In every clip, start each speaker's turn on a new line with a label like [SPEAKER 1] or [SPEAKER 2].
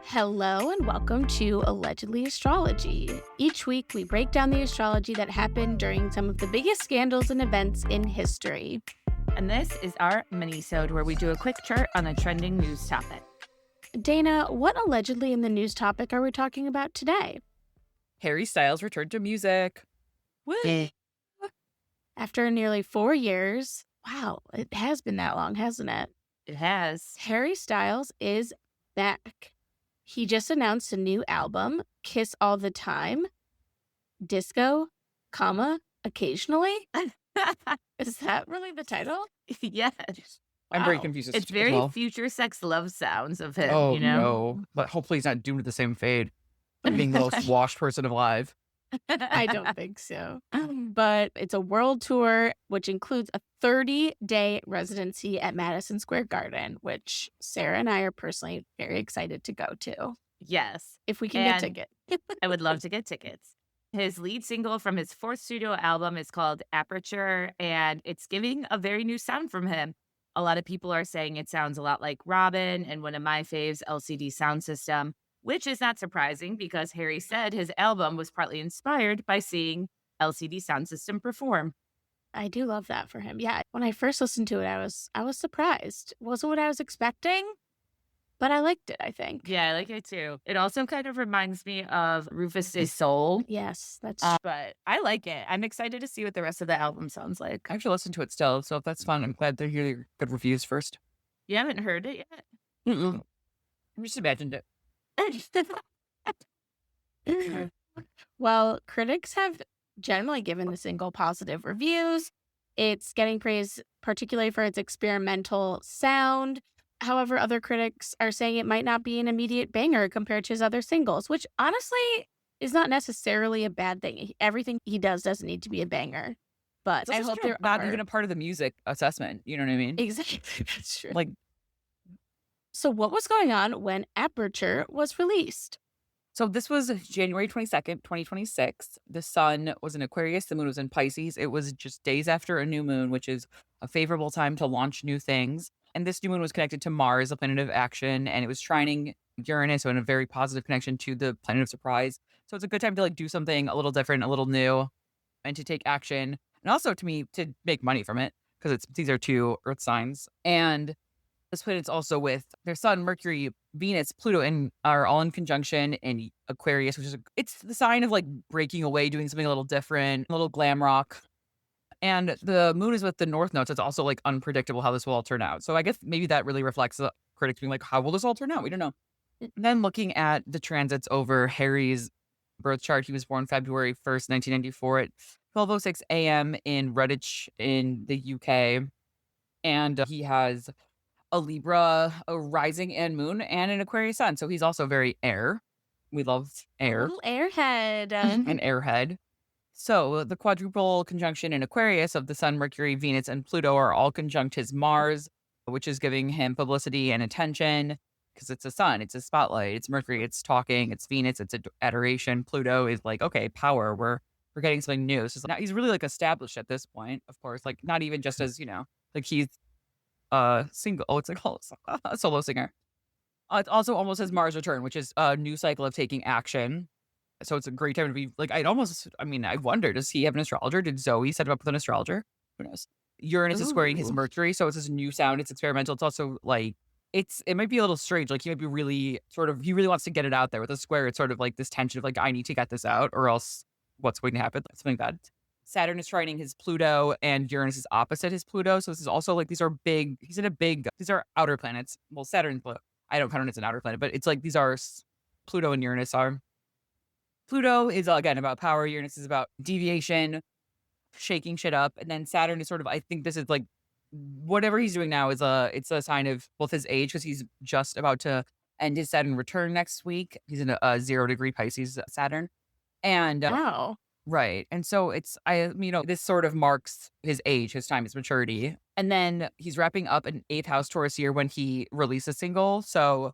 [SPEAKER 1] Hello and welcome to Allegedly Astrology. Each week we break down the astrology that happened during some of the biggest scandals and events in history.
[SPEAKER 2] And this is our minisode where we do a quick chart on a trending news topic.
[SPEAKER 1] Dana, what allegedly in the news topic are we talking about today?
[SPEAKER 3] Harry Styles returned to music.
[SPEAKER 2] Woo!
[SPEAKER 1] After nearly 4 years, wow, it has been that long, hasn't it?
[SPEAKER 2] It has.
[SPEAKER 1] Harry Styles is back. He just announced a new album, Kiss All the Time, Disco, occasionally. Is that really the title?
[SPEAKER 2] Yes.
[SPEAKER 3] I'm very
[SPEAKER 1] Wow.
[SPEAKER 3] confused.
[SPEAKER 2] It's
[SPEAKER 3] as
[SPEAKER 2] very
[SPEAKER 3] well.
[SPEAKER 2] future sex love sounds of him,
[SPEAKER 3] Oh,
[SPEAKER 2] you know?
[SPEAKER 3] no. But hopefully he's not doomed to the same fate of being the most washed person alive.
[SPEAKER 1] I don't think so. But it's a world tour, which includes a 30-day residency at Madison Square Garden, which Sarah and I are personally very excited to go to,
[SPEAKER 2] Yes.
[SPEAKER 1] if we can get
[SPEAKER 2] And-
[SPEAKER 1] tickets.
[SPEAKER 2] I would love to get tickets. His lead single from his fourth studio album is called Aperature, and it's giving a very new sound from him. A lot of people are saying it sounds a lot like Robin and one of my faves, LCD Sound System, which is not surprising because Harry said his album was partly inspired by seeing LCD Sound System perform.
[SPEAKER 1] I do love that for him. Yeah, when I first listened to it, I was surprised. Wasn't what I was expecting, but I liked it, I think.
[SPEAKER 2] Yeah, I like it too. It also kind of reminds me of Rufus' Soul,
[SPEAKER 1] Yes, that's
[SPEAKER 2] but I like it. I'm excited to see what the rest of the album sounds like.
[SPEAKER 3] I have to listen to it still, so if that's fun, I'm glad to hear your good reviews first.
[SPEAKER 2] You haven't heard it yet?
[SPEAKER 3] I just imagined it.
[SPEAKER 1] Well, critics have generally given the single positive reviews. It's getting praise particularly for its experimental sound. However, other critics are saying it might not be an immediate banger compared to his other singles, which honestly is not necessarily a bad thing. Everything he does doesn't need to be a banger. But
[SPEAKER 3] This
[SPEAKER 1] I
[SPEAKER 3] is
[SPEAKER 1] hope
[SPEAKER 3] true.
[SPEAKER 1] there
[SPEAKER 3] not
[SPEAKER 1] are.
[SPEAKER 3] even a part of the music assessment. You know what I mean?
[SPEAKER 1] Exactly, that's true.
[SPEAKER 3] Like,
[SPEAKER 1] So what was going on when Aperature was released?
[SPEAKER 3] so this was January 22nd, 2026. The sun was in Aquarius. The moon was in Pisces. It was just days after a new moon, which is a favorable time to launch new things. And this new moon was connected to Mars, a planet of action, and it was trining Uranus, so in a very positive connection to the planet of surprise. So it's a good time to do something a little different, a little new, and to take action. And also to me, to make money from it, because these are two Earth signs. And this planet's also with their sun, Mercury, Venus, Pluto, and are all in conjunction in Aquarius, which is it's the sign of breaking away, doing something a little different, a little glam rock. And the moon is with the North Node, so it's also unpredictable how this will all turn out. So I guess maybe that really reflects the critics being how will this all turn out? We don't know. And then looking at the transits over Harry's birth chart, he was born February 1st, 1994 at 12:06 a.m. in Redditch in the UK. And he has a Libra, a rising and moon, and an Aquarius sun. So he's also very air. We love air.
[SPEAKER 1] Little airhead.
[SPEAKER 3] An airhead. So the quadruple conjunction in Aquarius of the sun, Mercury, Venus, and Pluto are all conjunct his Mars, which is giving him publicity and attention because it's a sun, it's a spotlight, it's Mercury, it's talking, it's Venus, it's adoration. Pluto is okay, power. We're getting something new. So now he's really established at this point, of course, not even just as, he's single. Oh, it's a solo singer. It's also almost his Mars return, which is a new cycle of taking action. So it's a great time to be I wonder, does he have an astrologer? Did Zoe set him up with an astrologer? Who knows? Uranus is squaring his
[SPEAKER 1] Ooh.
[SPEAKER 3] Mercury, so it's this new sound. It's experimental. It's also it might be a little strange. He might be really he really wants to get it out there with a square. It's sort of this tension of I need to get this out or else what's going to happen? Something bad. Saturn is trining his Pluto and Uranus is opposite his Pluto. So this is also these are big, these are outer planets. Well, Saturn, I don't count it as an outer planet, but it's these are Pluto and Uranus are. Pluto is, again, about power. Uranus is about deviation, shaking shit up. And then Saturn is sort of, I think this is whatever he's doing now it's a sign of both his age because he's just about to end his Saturn return next week. He's in a 0-degree Pisces Saturn. And,
[SPEAKER 1] Wow.
[SPEAKER 3] right. And so this sort of marks his age, his time, his maturity. And then he's wrapping up an 8th house Taurus year when he released a single. So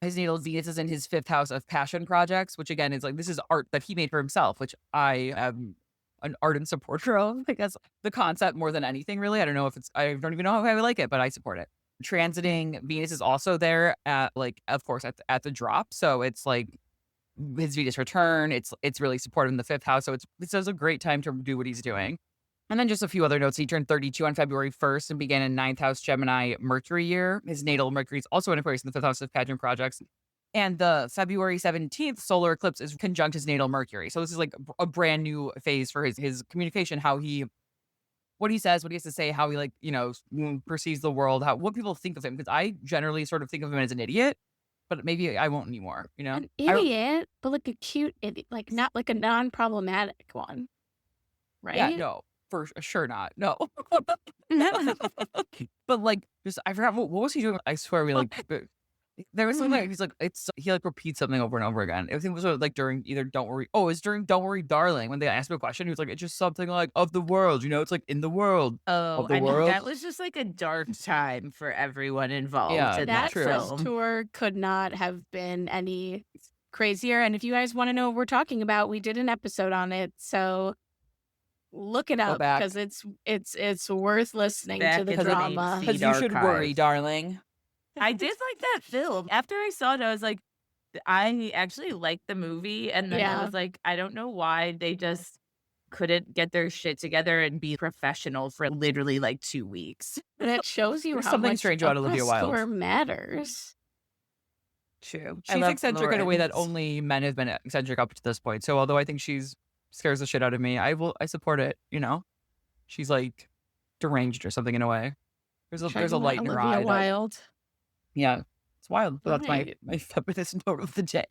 [SPEAKER 3] his natal Venus is in his 5th house of passion projects, which again is this is art that he made for himself, which I am an ardent supporter of. I guess the concept more than anything, really. I don't know if I don't even know how I would like it, but I support it. Transiting Venus is also there at like, of course, at the drop. So it's like his Venus return. It's really supportive in the 5th house. So it's just a great time to do what he's doing. And then just a few other notes. He turned 32 on February 1st and began a 9th house Gemini Mercury year. His natal Mercury is also in Aquarius in the 5th house of pageant projects. And the February 17th solar eclipse is conjunct his natal Mercury. So this is like a brand new phase for his communication, what he says, what he has to say, how he perceives the world, what people think of him. Because I generally sort of think of him as an idiot, but maybe I won't anymore, you know?
[SPEAKER 1] An idiot, but like a cute idiot, like not like a non-problematic one,
[SPEAKER 3] Yeah,
[SPEAKER 1] right?
[SPEAKER 3] no, for sure not. No. But like, just I forgot what was he doing? I swear there was something like he like repeats something over and over again. I think it was like during either Don't Worry. Oh, it's during Don't Worry, Darling. When they asked him a question, he was like, it's just something like of the world, it's like in the world.
[SPEAKER 2] Oh,
[SPEAKER 3] Of the
[SPEAKER 2] I know
[SPEAKER 3] world.
[SPEAKER 2] that was just like a dark time for everyone involved
[SPEAKER 3] Yeah,
[SPEAKER 2] in
[SPEAKER 1] That
[SPEAKER 2] that
[SPEAKER 3] true.
[SPEAKER 1] first
[SPEAKER 2] film.
[SPEAKER 1] tour could not have been any crazier. And if you guys want to know what we're talking about, we did an episode on it. So look it
[SPEAKER 3] Go
[SPEAKER 1] up
[SPEAKER 3] back.
[SPEAKER 1] because it's worth listening to
[SPEAKER 2] Back
[SPEAKER 1] the
[SPEAKER 2] in the
[SPEAKER 1] drama.
[SPEAKER 2] feed
[SPEAKER 3] Because you should worry,
[SPEAKER 2] archive.
[SPEAKER 3] darling.
[SPEAKER 2] I did like that film. After I saw it, I was like, I actually liked the movie. And then I
[SPEAKER 1] Yeah.
[SPEAKER 2] was like, I don't know why they just couldn't get their shit together and be professional for literally like 2 weeks.
[SPEAKER 1] And it shows you
[SPEAKER 3] There's
[SPEAKER 1] how
[SPEAKER 3] something
[SPEAKER 1] much
[SPEAKER 3] strange
[SPEAKER 1] a
[SPEAKER 3] about Olivia
[SPEAKER 1] bus
[SPEAKER 3] Wilde.
[SPEAKER 1] tour matters.
[SPEAKER 2] True.
[SPEAKER 3] She's eccentric in a way that only men have been eccentric up to this point. So although I think she's scares the shit out of me, I support it, She's like deranged or something in a way. There's a light in her
[SPEAKER 1] Olivia
[SPEAKER 3] eye.
[SPEAKER 1] Wilde.
[SPEAKER 3] Yeah. It's wild. But that's
[SPEAKER 1] Right.
[SPEAKER 3] my feminist note of the day.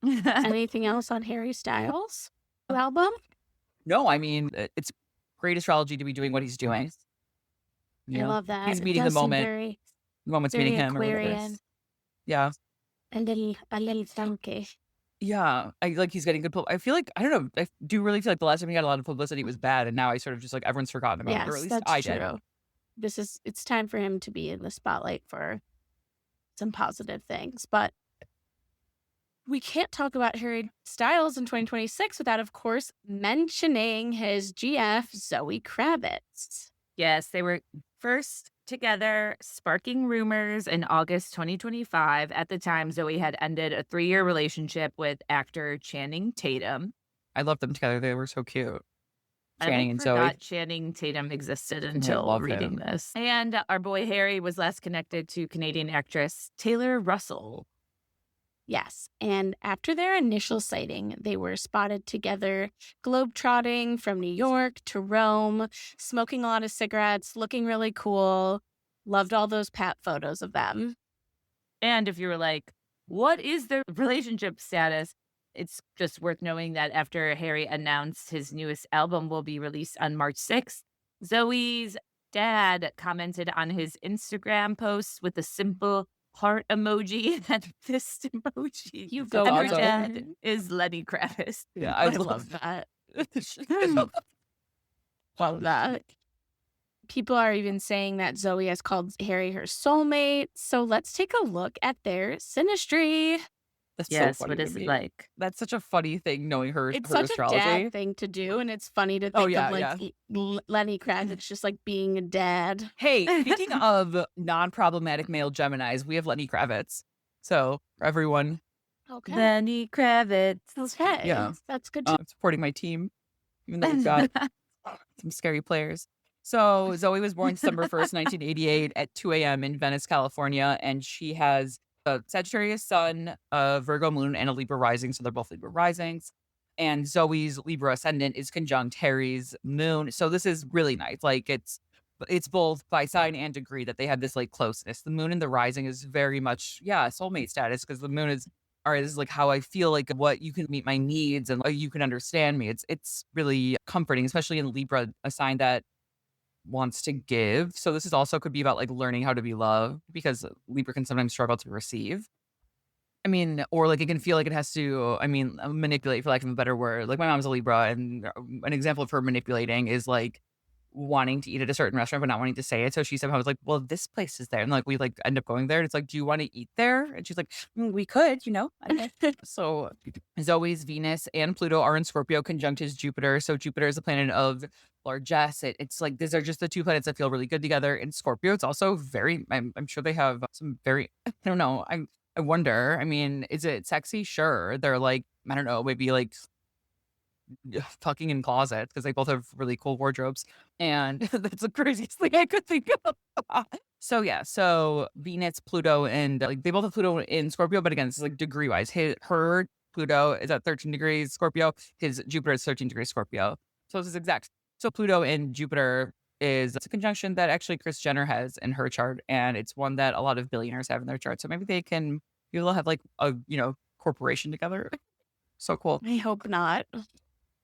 [SPEAKER 1] Anything else on Harry Styles' album?
[SPEAKER 3] No, I mean, it's great astrology to be doing what he's doing.
[SPEAKER 1] I love that.
[SPEAKER 3] He's
[SPEAKER 1] It
[SPEAKER 3] meeting the
[SPEAKER 1] does seem
[SPEAKER 3] moment.
[SPEAKER 1] very,
[SPEAKER 3] The moment's
[SPEAKER 1] very
[SPEAKER 3] meeting him or whatever.
[SPEAKER 1] Aquarian,
[SPEAKER 3] Yeah.
[SPEAKER 1] a little funky.
[SPEAKER 3] Yeah. He's getting good I feel like, I don't know. I do really feel like the last time he got a lot of publicity was bad. And now I sort of just like everyone's forgotten about it. Or at
[SPEAKER 1] Yes,
[SPEAKER 3] least I
[SPEAKER 1] that's
[SPEAKER 3] did.
[SPEAKER 1] true. It's time for him to be in the spotlight for some positive things. But we can't talk about Harry Styles in 2026 without, of course, mentioning his GF, Zoe Kravitz.
[SPEAKER 2] Yes, they were first together, sparking rumors in August 2025. At the time, Zoe had ended a 3-year relationship with actor Channing Tatum.
[SPEAKER 3] I loved them together. They were so cute.
[SPEAKER 2] I
[SPEAKER 3] Channing and Zoe.
[SPEAKER 2] forgot Channing Tatum existed until
[SPEAKER 3] love
[SPEAKER 2] reading
[SPEAKER 3] him.
[SPEAKER 2] this. And our boy Harry was last connected to Canadian actress Taylor Russell.
[SPEAKER 1] Yes, and after their initial sighting, they were spotted together globetrotting from New York to Rome, smoking a lot of cigarettes, looking really cool. Loved all those pat photos of them.
[SPEAKER 2] And if you were like, what is their relationship status? It's just worth knowing that after Harry announced his newest album will be released on March 6th, Zoe's dad commented on his Instagram post with a simple heart emoji and fist emoji.
[SPEAKER 1] You
[SPEAKER 3] So
[SPEAKER 2] And her
[SPEAKER 3] awesome.
[SPEAKER 2] dad is Lenny Kravitz.
[SPEAKER 3] Yeah,
[SPEAKER 1] I love that. Love that. People are even saying that Zoe has called Harry her soulmate. So let's take a look at their synastry.
[SPEAKER 3] That's
[SPEAKER 2] Yes,
[SPEAKER 3] so funny
[SPEAKER 2] what
[SPEAKER 3] to
[SPEAKER 2] is
[SPEAKER 3] me.
[SPEAKER 2] it like?
[SPEAKER 3] That's such a funny thing, knowing her
[SPEAKER 1] It's
[SPEAKER 3] her
[SPEAKER 1] such
[SPEAKER 3] astrology.
[SPEAKER 1] a dad thing to do, and it's funny to think
[SPEAKER 3] Oh, yeah,
[SPEAKER 1] of like Lenny Kravitz just like being a dad.
[SPEAKER 3] Hey, speaking of non-problematic male Geminis, we have Lenny Kravitz. So for everyone,
[SPEAKER 1] Okay.
[SPEAKER 2] Lenny Kravitz.
[SPEAKER 1] Okay.
[SPEAKER 3] Yeah.
[SPEAKER 1] That's good to
[SPEAKER 3] I'm supporting my team, even though we've got some scary players. So Zoe was born December 1st, 1988 at 2 a.m. in Venice, California. And she has a Sagittarius sun, a Virgo moon, and a Libra rising. So they're both Libra risings. And Zoe's Libra ascendant is conjunct Harry's moon. So this is really nice. Like it's both by sign and degree that they have this like closeness. The moon and the rising is very much, soulmate status, because the moon is, all right, this is like how I feel, like what you can meet my needs and you can understand me. It's really comforting, especially in Libra, a sign that wants to give. So this is also could be about like learning how to be loved, because Libra can sometimes struggle to receive. I mean, or like it can feel like it has to, manipulate, for lack of a better word. Like my mom's a Libra, and an example of her manipulating is like wanting to eat at a certain restaurant but not wanting to say it. So she somehow was like, well, this place is there. And like we like end up going there. And it's like, do you want to eat there? And she's like, we could, Okay. So Zoe's Venus and Pluto are in Scorpio conjunct his Jupiter. So Jupiter is the planet of largesse. It's like these are just the two planets that feel really good together. In Scorpio, it's also very. I'm sure they have some very. I don't know. I wonder. I mean, is it sexy? Sure. They're like, I don't know, maybe like fucking in closets because they both have really cool wardrobes. And that's the craziest thing I could think of. So yeah, so Venus, Pluto, and like they both have Pluto in Scorpio, but again, it's like degree wise. Her Pluto is at 13 degrees Scorpio. His Jupiter is 13 degrees Scorpio. So this is exact. So Pluto and Jupiter is it's a conjunction that actually Kris Jenner has in her chart, and it's one that a lot of billionaires have in their chart. So maybe you'll have like a corporation together. So cool.
[SPEAKER 1] I hope not.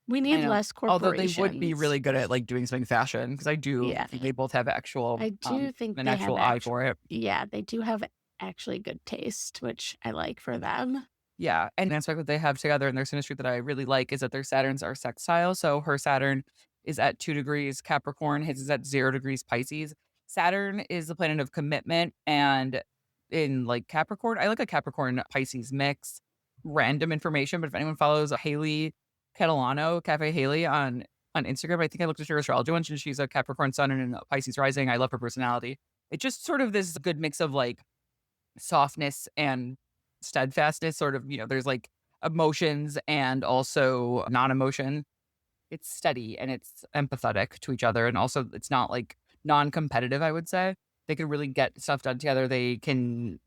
[SPEAKER 1] We
[SPEAKER 3] I
[SPEAKER 1] need
[SPEAKER 3] know.
[SPEAKER 1] less
[SPEAKER 3] Although they
[SPEAKER 1] corporations.
[SPEAKER 3] would be really good at like doing something fashion because I do
[SPEAKER 1] Yeah.
[SPEAKER 3] think they both have actual
[SPEAKER 1] I do think
[SPEAKER 3] an
[SPEAKER 1] they
[SPEAKER 3] actual
[SPEAKER 1] have
[SPEAKER 3] eye for it.
[SPEAKER 1] Yeah, they do have actually good taste, which I like for them.
[SPEAKER 3] Yeah. And an aspect that they have together in their synastry that I really like is that their Saturns are sextile. So her Saturn is at 2 degrees Capricorn, his is at 0 degrees Pisces. Saturn is the planet of commitment. And in like Capricorn, I like a Capricorn Pisces mix. Random information, but if anyone follows Haley Catalano, Cafe Haley on Instagram, I think I looked at her astrology once and she's a Capricorn sun and a Pisces rising. I love her personality. It's just sort of this good mix of like softness and steadfastness, sort of, there's like emotions and also non-emotion. It's steady and it's empathetic to each other. And also it's not like non-competitive, I would say. They can really get stuff done together. They can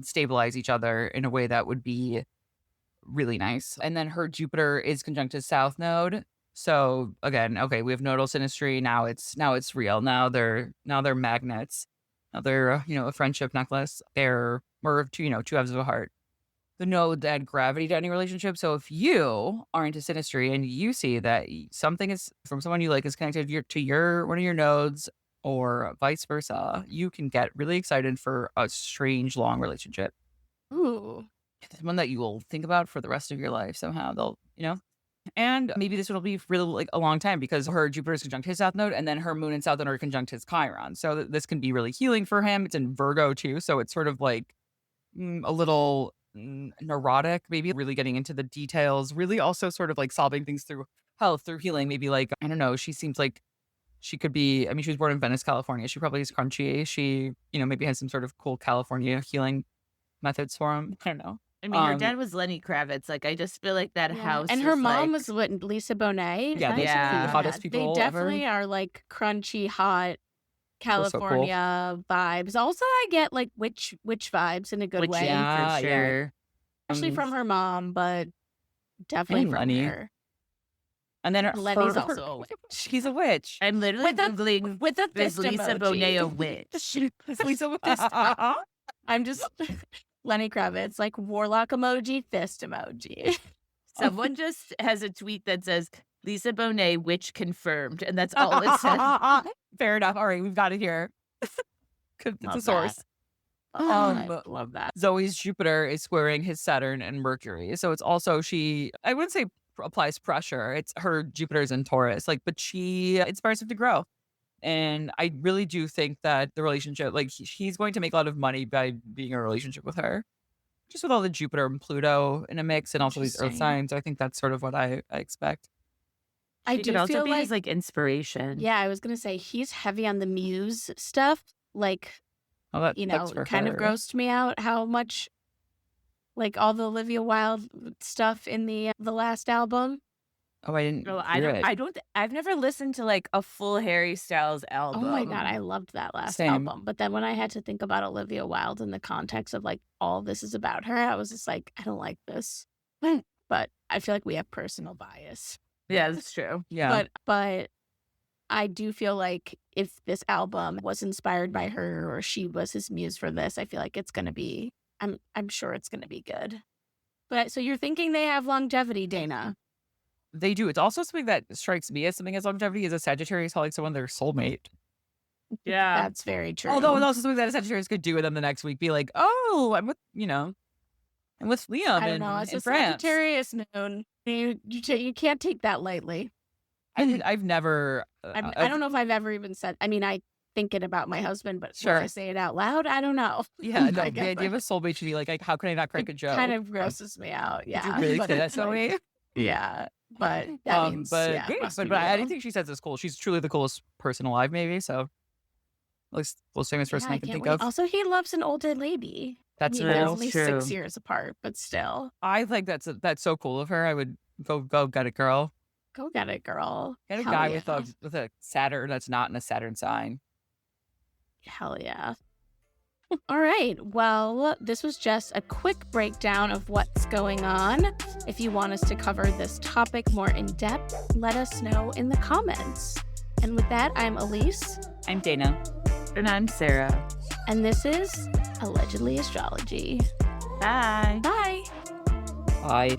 [SPEAKER 3] stabilize each other in a way that would be really nice. And then her Jupiter is conjunct his South Node. So again, okay, we have nodal synastry. Now it's real. Now they're magnets. Now they're a friendship necklace. They're more of two halves of a heart. The nodes add gravity to any relationship. So if you are into synastry and you see that something is from someone you like is connected to your one of your nodes or vice versa, you can get really excited for a strange long relationship.
[SPEAKER 1] Ooh.
[SPEAKER 3] One that you will think about for the rest of your life somehow. They'll, and maybe this will be really like a long time because her Jupiter is conjunct his South Node and then her Moon and South Node are conjunct his Chiron. So this can be really healing for him. It's in Virgo too. So it's sort of like a little neurotic, maybe really getting into the details, really also sort of like solving things through health, through healing. Maybe like, I don't know, she seems like she could be, I mean, she was born in Venice, California. She probably is crunchy. She, maybe has some sort of cool California healing methods for him. I don't know.
[SPEAKER 2] I mean, her dad was Lenny Kravitz. Like, I just feel like that house.
[SPEAKER 1] And her mom
[SPEAKER 2] was
[SPEAKER 1] was what, Lisa Bonet.
[SPEAKER 3] Yeah, those are the hottest people
[SPEAKER 1] They definitely
[SPEAKER 3] ever.
[SPEAKER 1] are like crunchy, hot
[SPEAKER 3] They're so cool.
[SPEAKER 1] California vibes. Also, I get like witch vibes in a good way.
[SPEAKER 3] Yeah,
[SPEAKER 2] for sure.
[SPEAKER 1] Especially from her mom, but definitely
[SPEAKER 3] And
[SPEAKER 1] from
[SPEAKER 3] Lenny.
[SPEAKER 1] her.
[SPEAKER 3] And then
[SPEAKER 1] Lenny's also a witch.
[SPEAKER 3] She's a witch.
[SPEAKER 2] I'm literally Googling,
[SPEAKER 1] With a
[SPEAKER 2] is
[SPEAKER 1] fist
[SPEAKER 2] Lisa
[SPEAKER 1] emoji.
[SPEAKER 2] Bonet a witch?
[SPEAKER 3] Is Lisa with
[SPEAKER 1] I'm just Lenny Kravitz, like warlock emoji, fist emoji.
[SPEAKER 2] Someone just has a tweet that says, Lisa Bonet, witch confirmed. And that's all it says.
[SPEAKER 3] Fair enough. All right, we've got it here. It's
[SPEAKER 1] Love
[SPEAKER 3] a source.
[SPEAKER 1] I love that.
[SPEAKER 3] Zoe's Jupiter is squaring his Saturn and Mercury. So it's also I wouldn't say applies pressure. It's her Jupiter's in Taurus, but she inspires him to grow. And I really do think that the relationship, he's going to make a lot of money by being in a relationship with her. Just with all the Jupiter and Pluto in a mix and also these earth signs. I think that's sort of what I expect.
[SPEAKER 1] I
[SPEAKER 2] She
[SPEAKER 1] do
[SPEAKER 2] could also
[SPEAKER 1] feel
[SPEAKER 2] be
[SPEAKER 1] like,
[SPEAKER 2] his inspiration.
[SPEAKER 1] yeah, I was going to say he's heavy on the muse stuff.
[SPEAKER 3] Oh, that's for
[SPEAKER 1] kind of
[SPEAKER 3] her.
[SPEAKER 1] grossed me out how much, all the Olivia Wilde stuff in the last album.
[SPEAKER 3] Oh, I didn't.
[SPEAKER 2] No,
[SPEAKER 3] hear it.
[SPEAKER 2] I've never listened to a full Harry Styles album.
[SPEAKER 1] Oh my God, I loved that last
[SPEAKER 3] Same.
[SPEAKER 1] album. But then when I had to think about Olivia Wilde in the context of all this is about her, I was just like, I don't like this. But I feel like we have personal bias.
[SPEAKER 2] Yeah, that's true.
[SPEAKER 3] Yeah.
[SPEAKER 1] But I do feel like if this album was inspired by her or she was his muse for this, I feel like it's gonna be I'm sure it's gonna be good. But so you're thinking they have longevity, Dana.
[SPEAKER 3] They do. It's also something that strikes me as something as longevity is a Sagittarius calling someone their soulmate.
[SPEAKER 2] Yeah.
[SPEAKER 1] That's very true.
[SPEAKER 3] Although it's also something that a Sagittarius could do with them the next week. Be like, oh, I'm with Liam
[SPEAKER 1] I don't know. It's
[SPEAKER 3] in
[SPEAKER 1] a
[SPEAKER 3] France.
[SPEAKER 1] Sagittarius moon. You can't take that lightly.
[SPEAKER 3] I've never.
[SPEAKER 1] I don't know if I've ever even said. I mean, I think it about my husband, but
[SPEAKER 3] Sure.
[SPEAKER 1] when I say it out loud, I don't know.
[SPEAKER 3] Yeah, no.
[SPEAKER 1] I
[SPEAKER 3] The
[SPEAKER 1] guess
[SPEAKER 3] idea of a soulmate should be like, how can I not crack a joke?
[SPEAKER 1] kind of grosses me out.
[SPEAKER 3] Did
[SPEAKER 1] Yeah,
[SPEAKER 3] you really
[SPEAKER 1] but
[SPEAKER 3] say that,
[SPEAKER 1] it's like-
[SPEAKER 3] Zoe?
[SPEAKER 1] Yeah, but that means,
[SPEAKER 3] But
[SPEAKER 1] yeah, it
[SPEAKER 3] yeah,
[SPEAKER 1] must
[SPEAKER 3] but
[SPEAKER 1] be
[SPEAKER 3] I
[SPEAKER 1] real.
[SPEAKER 3] think she says it's cool. She's truly the coolest person alive, maybe. So at least most famous
[SPEAKER 1] Yeah,
[SPEAKER 3] person I
[SPEAKER 1] I
[SPEAKER 3] can
[SPEAKER 1] can't
[SPEAKER 3] think
[SPEAKER 1] wait.
[SPEAKER 3] of.
[SPEAKER 1] Also, he loves an older lady. I
[SPEAKER 3] That's
[SPEAKER 1] mean, they're
[SPEAKER 3] true.
[SPEAKER 2] That's
[SPEAKER 1] only 6
[SPEAKER 2] true.
[SPEAKER 1] years apart, but still.
[SPEAKER 3] I think that's so cool of her. I would go get a girl.
[SPEAKER 1] Go get it, girl.
[SPEAKER 3] Get a
[SPEAKER 1] Hell
[SPEAKER 3] guy
[SPEAKER 1] yeah.
[SPEAKER 3] with a Saturn that's not in a Saturn sign.
[SPEAKER 1] Hell yeah. All right. Well, this was just a quick breakdown of what's going on. If you want us to cover this topic more in depth, let us know in the comments. And with that, I'm Elise,
[SPEAKER 3] I'm Dana.
[SPEAKER 2] And I'm Sarah.
[SPEAKER 1] and this is Allegedly Astrology.
[SPEAKER 2] Bye.
[SPEAKER 1] Bye.
[SPEAKER 3] Bye.